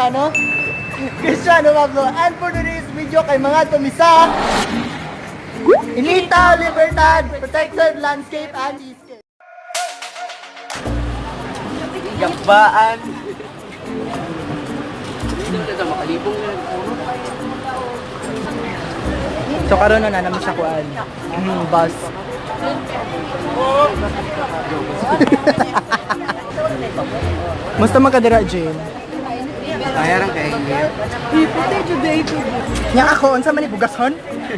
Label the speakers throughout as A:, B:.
A: Cristiano Pablo. And for today's video kay mga tumisa Inita, Libertad, Protected Landscape and Seascape.
B: Gabaan.
A: So karon na naman sa kuan. Bus. Musta makadira, Jane?
B: Kaya rin kayo.
A: Nya ako, unsa man ibugason?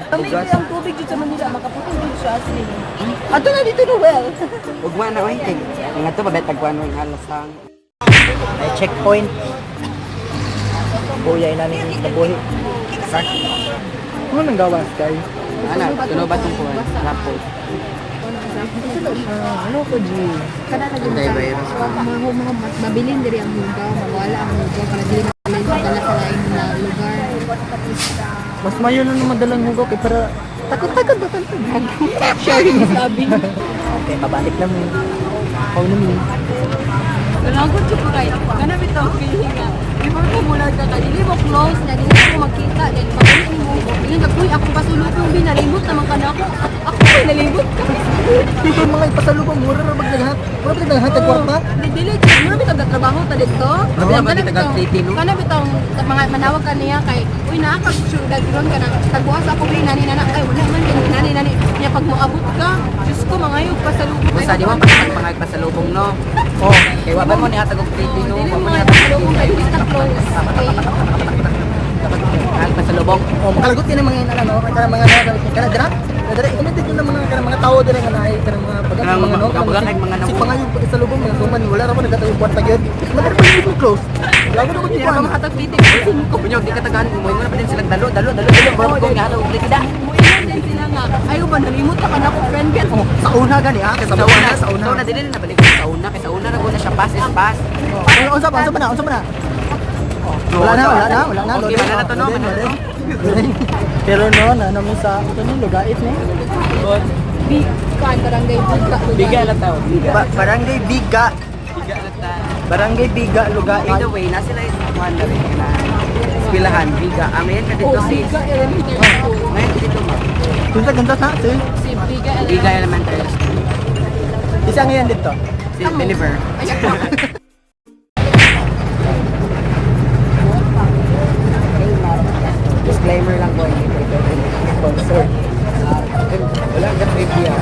C: Bugas. Ang tubig dito sa Manila, makaputin dito siya as in. Ato na dito no well.
B: Huwag mo na ointing. Nga ito, babet tagpuan mo yung halasang.
A: Ay, checkpoint. Buyay namin nabuhi. Ano nang gawas, kay?
B: Ano, tuno ba itong kuwan? Rapol.
A: Ano ko, G?
C: Kana na
B: Hindi ba yun?
C: mga mabilin diri ang hugaw, mawala ang hugaw para dili madala sa lain na lugar.
A: Mas mayo na naman madalang hugaw kay para takot-takot ba tanto?
C: Sharing is loving.
A: Okay, pabalik na mo. How na mo?
C: Nalangkot siya po right. Kana bitaw feeling nga. Before ko mula ka kanili mo close na dili ko magkita then pabalik mo. Yung nagpuy ako pasulubong binalimot naman kana ako. Ako ay nalimot ka.
A: Dito mga ipasalubong mura ra magdaghat. Mura ba naghatag kwarta?
C: Dili mura bitaw trabaho ta dito. Kana bitaw mga manawag kaniya kay uy naa ka sugar gron ka na tagbuas ako kay nani na ay wala man kay nani niya pag moabot ka. Diyos ko mangayog pasalubong.
B: Basta di mo pag pasalubong no.
A: Oh,
B: Kaya wala mo niya tagong pretty no.
C: Dili
B: Wala mo
C: mga
B: niya
C: pasalubong kay di ka close.
B: ang pasalubong.
A: oh makalagot din ang mga ano, kana mga kana dira. Dira ikalit ko na mga tao dira nga naay kana mga bagang
B: Kanang
A: mga no.
B: bagang ay mga
A: Si
B: namo.
A: pangayog pagkasalubong mga suman wala ra ko nagkatayo kwarta gyud. Madara pa yung close. Lago na ko
C: Hindi
A: di
C: naman makatag pretty kasi ko.
B: Kunyo, di ka tagaan mo. Mo na pa din silang dalo. Bro, ko nga ulit da.
C: Muilan sila nga. Ayaw ba nalimot ka na ko friend gan.
A: sa una gani ha, kay
B: Sa una, sa una din na balik sa una. Kaya sa una na na siya pass is pass.
A: Unsa pa na? Wala na.
B: Okay, wala na to no.
A: Pero no, na mo sa ito ni lugait ni.
C: Big kan barangay Buga.
B: Biga lang tao.
A: Barangay Biga.
B: Biga lang ta.
A: Barangay Biga lugait.
B: By the way, na sila is one na rin na eskwelahan, Biga. Amayan ka dito si
C: Biga Elementary School.
B: Ngayon dito ma.
A: Kunsa ganda sa si.
C: Si Biga
B: Biga Elementary School.
A: Isa ngayon dito.
B: Si Deliver.
C: Ayan po.
B: Disclaimer lang po.
A: Sponsor.
B: Wala ka trivia.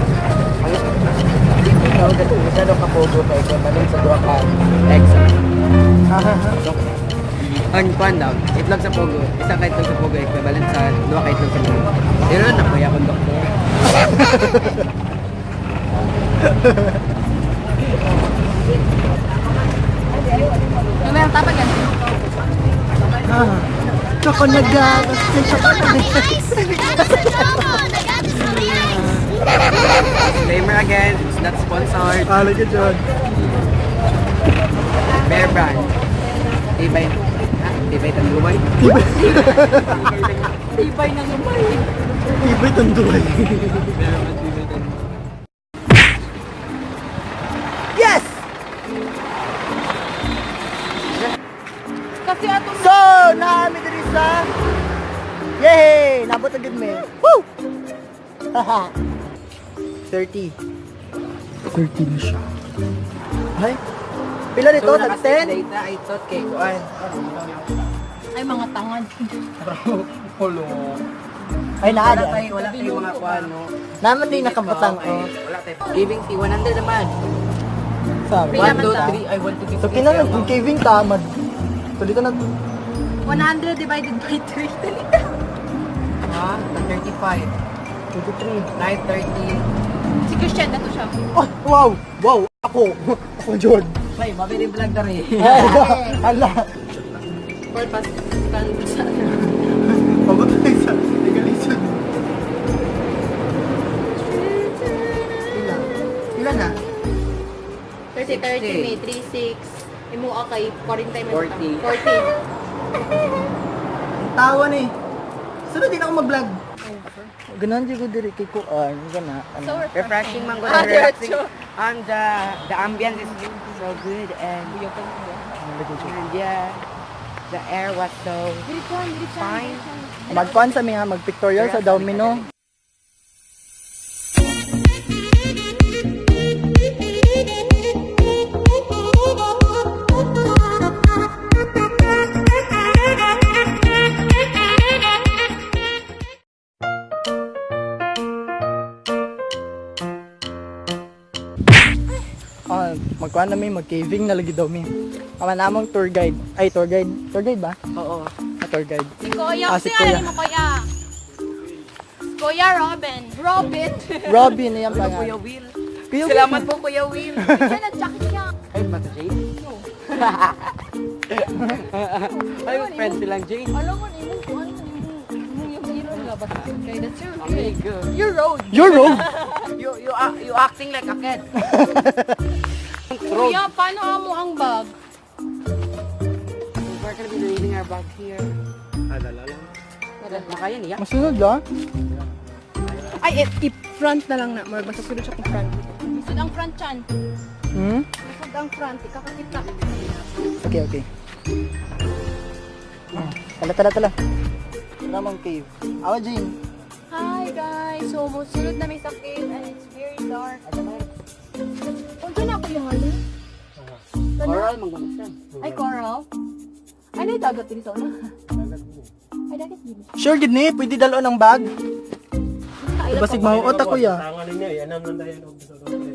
B: Dito ka ulit. Masyado ka pogo pa ito. Maling sa duwa ka. Exam. Ang kwan daw, itlog sa pogo. Isa ka itlog sa pogo. Equivalent sa duwa ka itlog sa pogo. Pero na kuya akong doktor.
C: Ano yung tapat yan?
A: Chokonaga.
B: Disclaimer again, it's not sponsored.
A: Look at John.
B: Bear brand. Tibay. Ha? Tibay tanduay.
C: Tibay ng umay.
A: Ibay tanduay. Yes!
C: Kasi atong
A: So, naami diri sa yay! Nabot na gid me. Woo! Haha. 30. 30 na siya. Ay. Pila nito? Tag 10?
B: Data, I thought kay kuan.
C: ay mga tangad.
B: Polo.
A: Ay, naada.
B: Wala tayo mga kuan, no?
A: Naman din nakabutang.
B: Okay. Wala tayo. Giving fee 100 naman.
A: Sabi.
B: 1, 2, 3, ay 1, 2, 3.
A: So, kinalang yung caving tamad. So, dito na.
C: 100 divided by 3.
B: Ha? 35.
A: 23.
B: Night 30.
C: Si Christian na to siya.
A: Oh, wow! Wow! Ako! Ako, John.
B: Ay, mabili vlog na rin.
A: Ala!
C: For pass kan sa
A: Pabutay sa legalisyon. Ilan na?
C: 30 may 36. Imo kay 40 may
B: 40.
C: 40.
A: Tawa ni. Sunod din ako mag-vlog. Ganan di ko diri kay kuan, gana.
C: So
B: Refreshing man
C: Ah,
B: relaxing.
C: diretso.
B: And the ambience is so good and yeah. The air was so fine.
A: Magkuhan sa mga mag-pictorial sa Domino. Magkuhan namin, mag-caving na lagi daw mi. Kama namang tour guide. Ay, tour guide. Tour guide ba?
B: Oo.
A: Tour guide.
C: Si Kuya,
A: Ah,
C: kasi
A: si Kuya.
C: ano mo Kuya? Kuya Robin. Robin.
A: Robin, yan
B: Kuya
A: pangalan.
B: Will.
A: Kuya Will.
B: Salamat po, Kuya Will.
C: Yan ang jacket niya.
B: Ay, mata Jane?
C: No.
B: Ay, friend silang Jane.
C: Alam mo, ano yung hero nga ba? Okay, that's your
B: Oh my God.
C: your road.
A: Your road.
B: You acting like a kid.
C: Kuya, paano amo ang bag?
B: We're gonna be leaving our bag here. Makaya niya.
A: Masunod lang.
C: Ay, i-front na lang na. Basta sunod siya kung front. Sunod ang front chan.
A: Hmm?
C: Sunod ang front. Ikakakita.
A: Okay, okay. Tala. Namang cave. Awa, Jane.
C: Hi guys! So, sunod na may sa cave and it's very dark. Kung dyan ako yung ano?
B: Oral, manggamusan.
C: Ay, coral? Ay, na dagat din sa una. Ay, dagat din.
A: Sure, gid ni. Pwede dalo ng bag. Basig mahuot ako ya.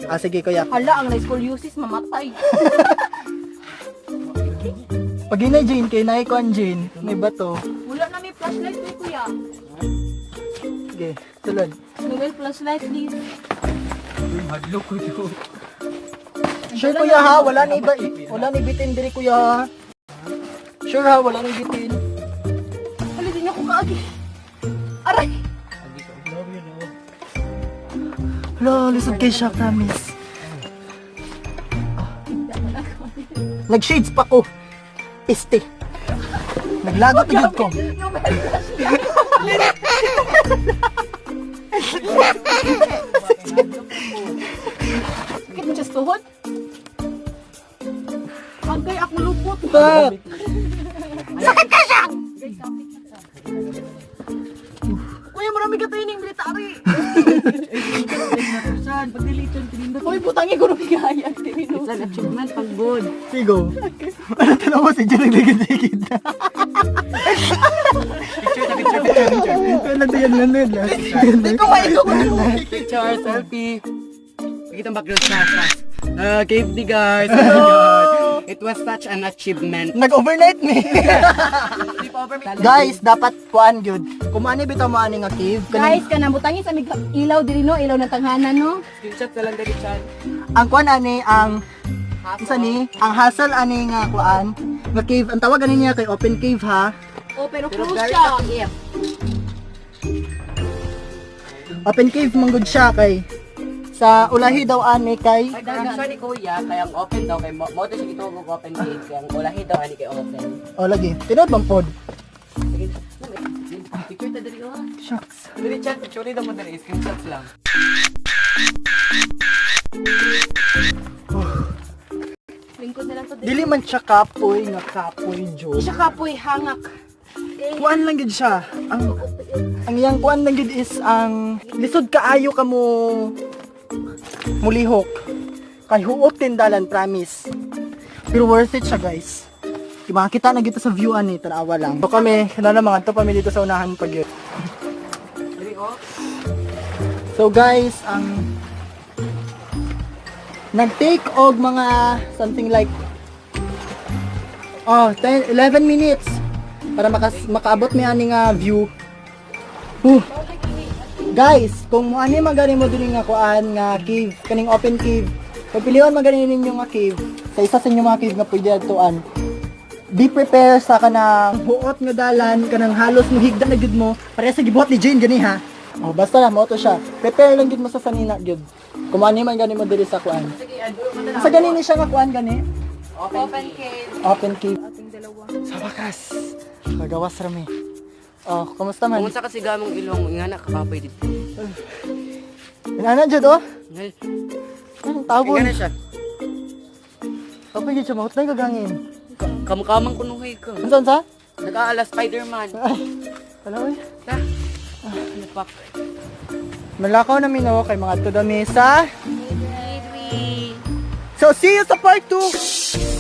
A: Ah, sige, kuya.
C: Hala, ang scoliosis mamatay.
A: Pag inay, Jane, kay naay ko ang Jane. May bato.
C: Wala na may flashlight ko, kuya.
A: Sige, tulad.
C: Noel, flashlight please.
B: Hadlo ko yun.
A: Sure, kuya ha. Wala na iba. Wala na ibitin diri, kuya ha. Sure ha, wala na ibitin.
C: Hala, din ako kaagi. Aray!
A: Hala, lisod kay siya, promise. Nag-shades pa ko. Piste. Naglagot agad ko.
C: Bakit mo siya tuhod? Agay, ako lupot.
A: Bakit?
C: Sakit ka siya! Kuya, marami ka training military.
B: Saan? Pag-deletion, tinindot.
C: Uy, putangi ko nung higayag.
B: It's an achievement, pag good.
A: Sigo. Ano tanong mo si Jane nagligid-ligid na?
B: Picture.
A: Nagdayan.
C: Hindi ko maikuha.
B: Picture, selfie. Pakita ang background sa cave di guys. Oh my God. It was such an achievement.
A: Nag-overnight me.
B: Sleep over me.
A: Guys, dapat kuan gyud. Kumani bitaw mo ani nga cave.
C: Guys, kanang butangi sa mig ilaw diri no, ilaw ng tanghanan no.
B: Screenshot na lang dali chan.
A: Ang kuan ani ang isa ni, ang hassle ani nga kuan nga cave. Ang tawag ani niya kay open cave ha.
C: Oh, pero close
B: very
C: siya.
B: takip.
A: Open cave manggod siya kay sa ulahi daw ani kay
B: Ay, ang siya ni Kuya, kaya ang open daw, kay mo to siya gitawag og open cave, kaya ang ulahi daw, ani kay open.
A: o lagi. Tinod bang pod?
B: Sige, picture ta dali oh.
A: Shucks.
B: Dali chat, picture daw mo dali, screenshots lang.
C: Lingkod na lang to.
A: Dili man siya kapoy nga kapoy jo.
C: Siya kapoy hangak.
A: Kuan lang gid siya. Ang iyang kuan lang gid is ang lisod kaayo ka mo mulihok. Kay huot tindalan, promise. Pero worth it siya, guys. Makakita na gito sa view ani, tanawa lang. So kami, na mga to kami dito sa unahan pag yun.
B: Dali oh.
A: So guys, ang nag-take og mga something like 10, 11 minutes para makaabot mi ani nga view. Guys, kung mo ani magani mo diri nga kuan nga cave, kaning open cave. Pagpiliwan magani ninyo nga cave. Sa isa sa inyo mga cave nga pwede adtuan. Be prepared sa kanang huot nga dalan, kanang halos mo higda na gyud mo. Pareha sa gibuhat ni Jane gani ha. Oh, basta lang mo to siya. Prepare lang gyud mo sa sanina gyud. Kung ani man gani mo diri sa kuan.
B: Sige, aduro mo na.
A: Sa gani ni siya nga kuan gani.
C: Open cave.
A: Open cave.
C: Ating dalawa.
A: Sa wakas. Magawas rami. Oh, kumusta man?
B: Kung sa kasi gamong ilong, nga na kakapoy dito.
A: Inana jud oh.
B: Ngay,
A: Ang tabon.
B: nga na siya.
A: Kapag yun siya mahot na gagangin.
B: Kamkamang kunuhay ka.
A: Unsa unsa?
B: Nag-aala Spider-Man.
A: Ay. Wala oy.
B: Ta. Ano pa?
A: Malakaw na minaw kay mga to the mesa.
C: Maybe.
A: So see you sa part 2.